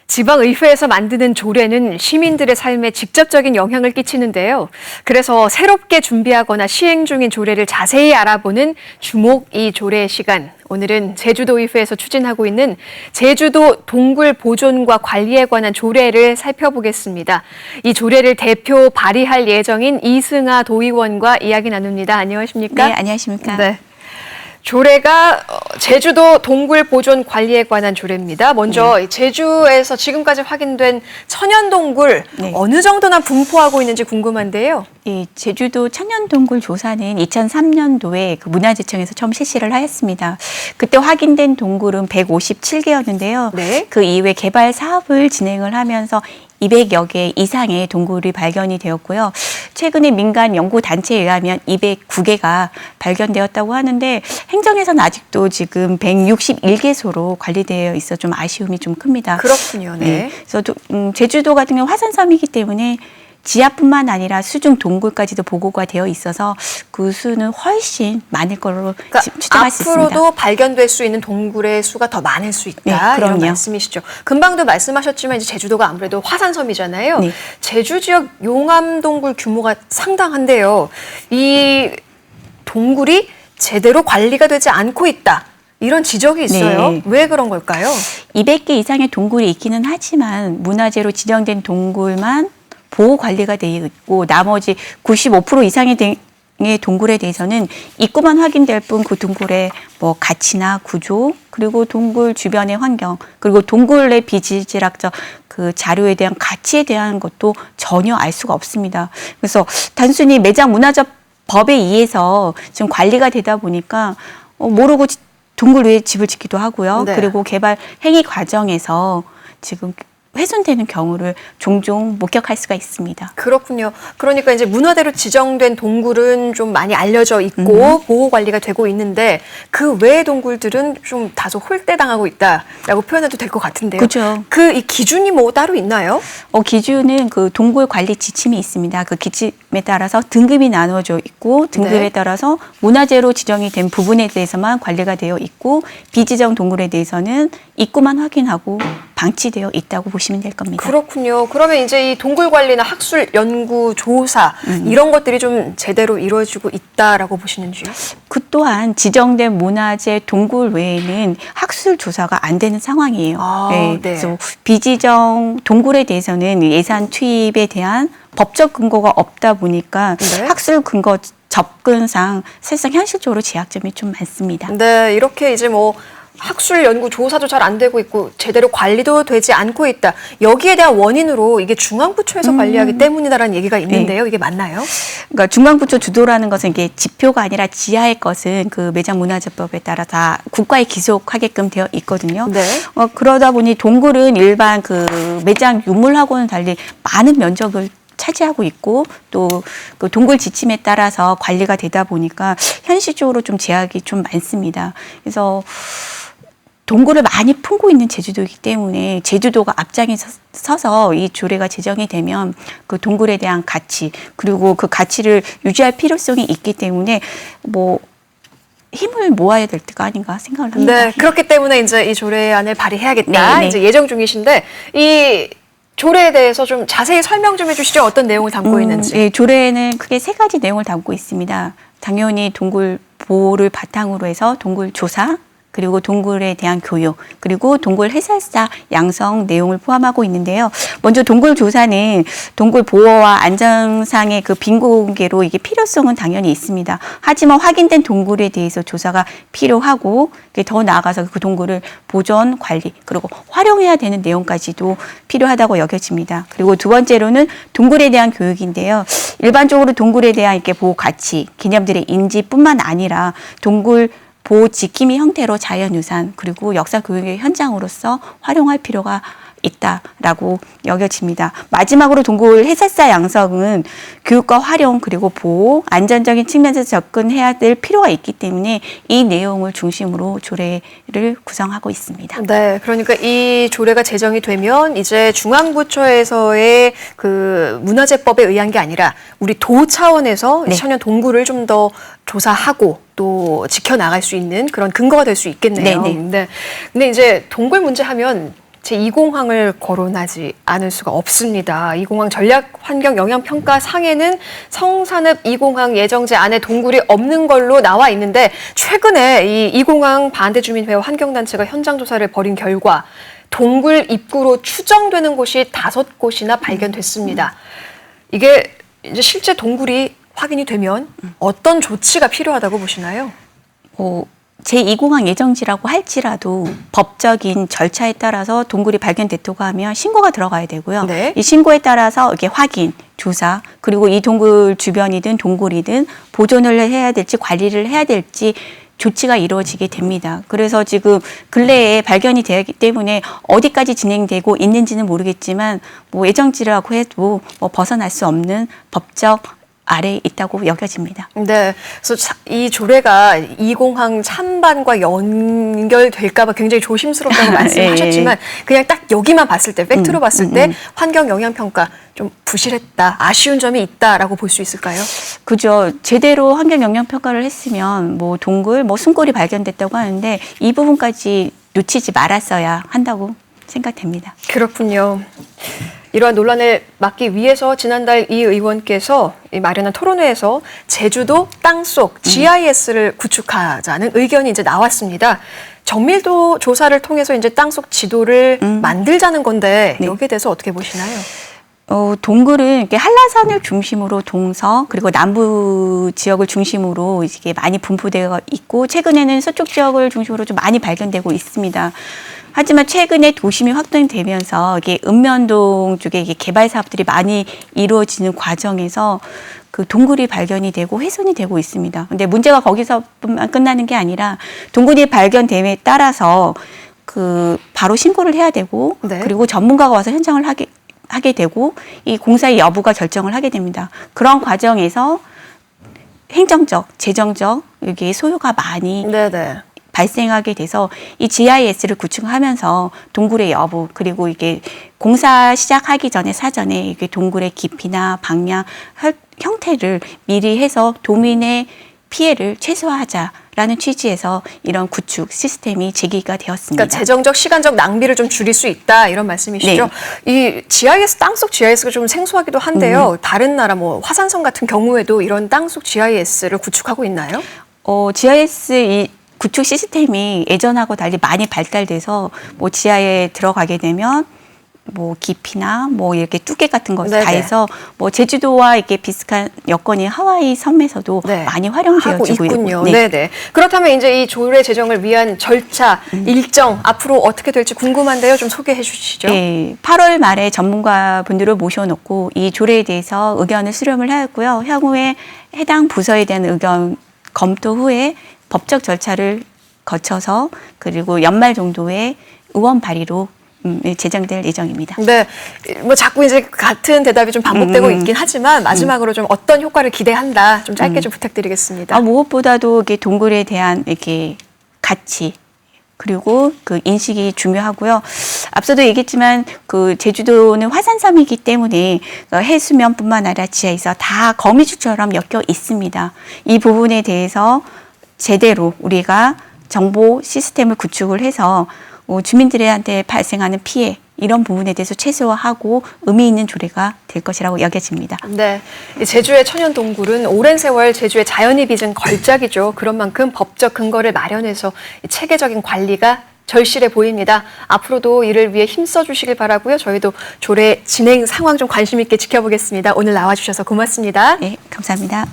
지방의회에서 만드는 조례는 시민들의 삶에 직접적인 영향을 끼치는데요. 그래서 새롭게 준비하거나 시행 중인 조례를 자세히 알아보는 주목 이 조례 시간. 오늘은 제주도의회에서 추진하고 있는 제주도 동굴 보존과 관리에 관한 조례를 살펴보겠습니다. 이 조례를 대표 발의할 예정인 이승아 도의원과 이야기 나눕니다. 안녕하십니까? 네, 안녕하십니까? 네. 조례가 제주도 동굴 보존 관리에 관한 조례입니다. 먼저 제주에서 지금까지 확인된 천연동굴 어느 정도나 분포하고 있는지 궁금한데요. 예, 제주도 천연동굴 조사는 2003년도에 그 문화재청에서 처음 실시를 하였습니다. 그때 확인된 동굴은 157개였는데요. 네. 그 이후에 개발 사업을 진행을 하면서 200여 개 이상의 동굴이 발견이 되었고요. 최근에 민간 연구단체에 의하면 209개가 발견되었다고 하는데 행정에서는 아직도 지금 161개소로 관리되어 있어 좀 아쉬움이 좀 큽니다. 그렇군요. 네. 그래서 제주도 같은 경우 화산섬이기 때문에 지하뿐만 아니라 수중 동굴까지도 보고가 되어 있어서 그 수는 훨씬 많을 걸로 추정할 수 있습니다. 앞으로도 발견될 수 있는 동굴의 수가 더 많을 수 있다. 네, 그럼요. 이런 말씀이시죠. 금방도 말씀하셨지만 이제 제주도가 아무래도 화산섬이잖아요. 네. 제주 지역 용암동굴 규모가 상당한데요. 이 동굴이 제대로 관리가 되지 않고 있다. 이런 지적이 있어요. 네. 왜 그런 걸까요? 200개 이상의 동굴이 있기는 하지만 문화재로 지정된 동굴만 보호 관리가 되어 있고 나머지 95% 이상의 동굴에 대해서는 입구만 확인될 뿐 그 동굴의 뭐 가치나 구조 그리고 동굴 주변의 환경 그리고 동굴의 비지질학적 그 자료에 대한 가치에 대한 것도 전혀 알 수가 없습니다. 그래서 단순히 매장 문화재 법에 의해서 지금 관리가 되다 보니까 모르고 동굴 위에 집을 짓기도 하고요. 네. 그리고 개발 행위 과정에서 지금 훼손되는 경우를 종종 목격할 수가 있습니다. 그렇군요. 그러니까 이제 문화재로 지정된 동굴은 좀 많이 알려져 있고 보호 관리가 되고 있는데 그 외의 동굴들은 좀 다소 홀대당하고 있다라고 표현해도 될 것 같은데요. 그렇죠. 이 기준이 뭐 따로 있나요? 기준은 그 동굴 관리 지침이 있습니다. 그 지침에 따라서 등급이 나누어져 있고 등급에 네. 따라서 문화재로 지정이 된 부분에 대해서만 관리가 되어 있고 비지정 동굴에 대해서는 입구만 확인하고 방치되어 있다고 보시면 될 겁니다. 그렇군요. 그러면 이제 이 동굴 관리나 학술 연구 조사 이런 것들이 좀 제대로 이루어지고 있다라고 보시는지요? 그 또한 지정된 문화재 동굴 외에는 학술 조사가 안 되는 상황이에요. 네. 그래서 비지정 동굴에 대해서는 예산 투입에 대한 법적 근거가 없다 보니까 네. 학술 근거 접근상 사실상 현실적으로 제약점이 좀 많습니다. 네, 이렇게 이제 뭐 학술 연구 조사도 잘 안 되고 있고 제대로 관리도 되지 않고 있다. 여기에 대한 원인으로 이게 중앙부처에서 관리하기 때문이다라는 얘기가 있는데요. 이게 맞나요? 그러니까 중앙부처 주도라는 것은 이게 지표가 아니라 지하의 것은 그 매장문화재법에 따라 다 국가에 기속하게끔 되어 있거든요. 네. 그러다 보니 동굴은 일반 그 매장 유물하고는 달리 많은 면적을 차지하고 있고 또 그 동굴 지침에 따라서 관리가 되다 보니까 현실적으로 좀 제약이 좀 많습니다. 그래서 동굴을 많이 품고 있는 제주도이기 때문에 제주도가 앞장에 서서 이 조례가 제정이 되면 그 동굴에 대한 가치 그리고 그 가치를 유지할 필요성이 있기 때문에 뭐 힘을 모아야 될 때가 아닌가 생각을 합니다. 네, 그렇기 때문에 이제 이 조례안을 발의해야겠다. 네. 이제 예정 중이신데 이 조례에 대해서 좀 자세히 설명 좀 해주시죠. 어떤 내용을 담고 있는지. 네, 조례는 크게 3가지 내용을 담고 있습니다. 당연히 동굴 보호를 바탕으로 해서 동굴 조사, 그리고 동굴에 대한 교육, 그리고 동굴 해설사 양성 내용을 포함하고 있는데요. 먼저 동굴 조사는 동굴 보호와 안전상의 그 빈공개로 이게 필요성은 당연히 있습니다. 하지만 확인된 동굴에 대해서 조사가 필요하고 더 나아가서 그 동굴을 보존, 관리, 그리고 활용해야 되는 내용까지도 필요하다고 여겨집니다. 그리고 두 번째로는 동굴에 대한 교육인데요. 일반적으로 동굴에 대한 이렇게 보호 가치, 개념들의 인지뿐만 아니라 동굴 보호 지킴이 형태로 자연유산 그리고 역사 교육의 현장으로서 활용할 필요가 있다라고 여겨집니다. 마지막으로 동굴 해설사 양성은 교육과 활용 그리고 보호, 안전적인 측면에서 접근해야 될 필요가 있기 때문에 이 내용을 중심으로 조례를 구성하고 있습니다. 네, 그러니까 이 조례가 제정이 되면 이제 중앙부처에서의 그 문화재법에 의한 게 아니라 우리 도 차원에서 네. 천연 동굴을 좀 더 조사하고 또 지켜나갈 수 있는 그런 근거가 될 수 있겠네요. 네네. 네. 근데 이제 동굴 문제 하면 제2공항을 거론하지 않을 수가 없습니다. 2공항 전략환경영향평가 상에는 성산읍 2공항 예정지 안에 동굴이 없는 걸로 나와 있는데 최근에 이 2공항 반대주민회와 환경단체가 현장 조사를 벌인 결과 동굴 입구로 추정되는 곳이 5곳이나 발견됐습니다. 이게 이제 실제 동굴이 확인이 되면 어떤 조치가 필요하다고 보시나요? 제2공항 예정지라고 할지라도 법적인 절차에 따라서 동굴이 발견됐다고 하면 신고가 들어가야 되고요. 네. 이 신고에 따라서 이게 확인, 조사, 그리고 이 동굴 주변이든 동굴이든 보존을 해야 될지 관리를 해야 될지 조치가 이루어지게 됩니다. 그래서 지금 근래에 발견이 되기 때문에 어디까지 진행되고 있는지는 모르겠지만 뭐 예정지라고 해도 뭐 벗어날 수 없는 법적 아래에 있다고 여겨집니다. 네, 그래서 이 조례가 2공항 찬반과 연결될까 봐 굉장히 조심스럽다고 말씀하셨지만 그냥 딱 여기만 봤을 때, 팩트로 봤을 때 환경영향평가 좀 부실했다, 아쉬운 점이 있다라고 볼 수 있을까요? 그죠. 제대로 환경영향평가를 했으면 뭐 동굴, 뭐 숨골이 발견됐다고 하는데 이 부분까지 놓치지 말았어야 한다고 생각됩니다. 그렇군요. 이러한 논란을 막기 위해서 지난달 이 의원께서 마련한 토론회에서 제주도 땅속 GIS를 구축하자는 의견이 이제 나왔습니다. 정밀도 조사를 통해서 이제 땅속 지도를 만들자는 건데 네. 여기에 대해서 어떻게 보시나요? 동굴은 이렇게 한라산을 중심으로 동서 그리고 남부 지역을 중심으로 이게 많이 분포되어 있고 최근에는 서쪽 지역을 중심으로 좀 많이 발견되고 있습니다. 하지만 최근에 도심이 확장되면서 이게 읍면동 쪽에 이게 개발 사업들이 많이 이루어지는 과정에서 그 동굴이 발견이 되고 훼손이 되고 있습니다. 근데 문제가 거기서뿐만 끝나는 게 아니라 동굴이 발견됨에 따라서 그 바로 신고를 해야 되고 네. 그리고 전문가가 와서 현장을 하게 되고 이 공사의 여부가 결정을 하게 됩니다. 그런 과정에서 행정적, 재정적 이게 소요가 많이 네네. 발생하게 돼서 이 GIS를 구축하면서 동굴의 여부 그리고 이게 공사 시작하기 전에 사전에 이게 동굴의 깊이나 방향, 형태를 미리 해서 도민의 피해를 최소화하자라는 취지에서 이런 구축 시스템이 제기가 되었습니다. 그러니까 재정적, 시간적 낭비를 좀 줄일 수 있다 이런 말씀이시죠? 이 GIS, 땅속 GIS가 좀 생소하기도 한데요. 다른 나라 뭐 화산섬 같은 경우에도 이런 땅속 GIS를 구축하고 있나요? GIS 이 구축 시스템이 예전하고 달리 많이 발달돼서 뭐 지하에 들어가게 되면 뭐 깊이나 뭐 이렇게 두께 같은 것을 다 해서 뭐 제주도와 이렇게 비슷한 여건이 하와이 섬에서도 네. 많이 활용되어지고 있군요. 네. 네네. 그렇다면 이제 이 조례 제정을 위한 절차, 일정 앞으로 어떻게 될지 궁금한데요. 좀 소개해 주시죠. 네, 8월 말에 전문가분들을 모셔놓고 이 조례에 대해서 의견을 수렴을 하였고요. 향후에 해당 부서에 대한 의견 검토 후에 법적 절차를 거쳐서 그리고 연말 정도에 의원 발의로 제정될 예정입니다. 네, 뭐 자꾸 이제 같은 대답이 좀 반복되고 있긴 하지만 마지막으로 좀 어떤 효과를 기대한다 좀 짧게 좀 부탁드리겠습니다. 무엇보다도 이게 동굴에 대한 이렇게 가치 그리고 그 인식이 중요하고요. 앞서도 얘기했지만 그 제주도는 화산섬이기 때문에 해수면뿐만 아니라 지하에서 다 거미줄처럼 엮여 있습니다. 이 부분에 대해서 제대로 우리가 정보 시스템을 구축을 해서 주민들한테 발생하는 피해 이런 부분에 대해서 최소화하고 의미 있는 조례가 될 것이라고 여겨집니다. 네, 제주의 천연동굴은 오랜 세월 제주의 자연이 빚은 걸작이죠. 그런 만큼 법적 근거를 마련해서 체계적인 관리가 절실해 보입니다. 앞으로도 이를 위해 힘써 주시길 바라고요. 저희도 조례 진행 상황 좀 관심 있게 지켜보겠습니다. 오늘 나와주셔서 고맙습니다. 네, 감사합니다.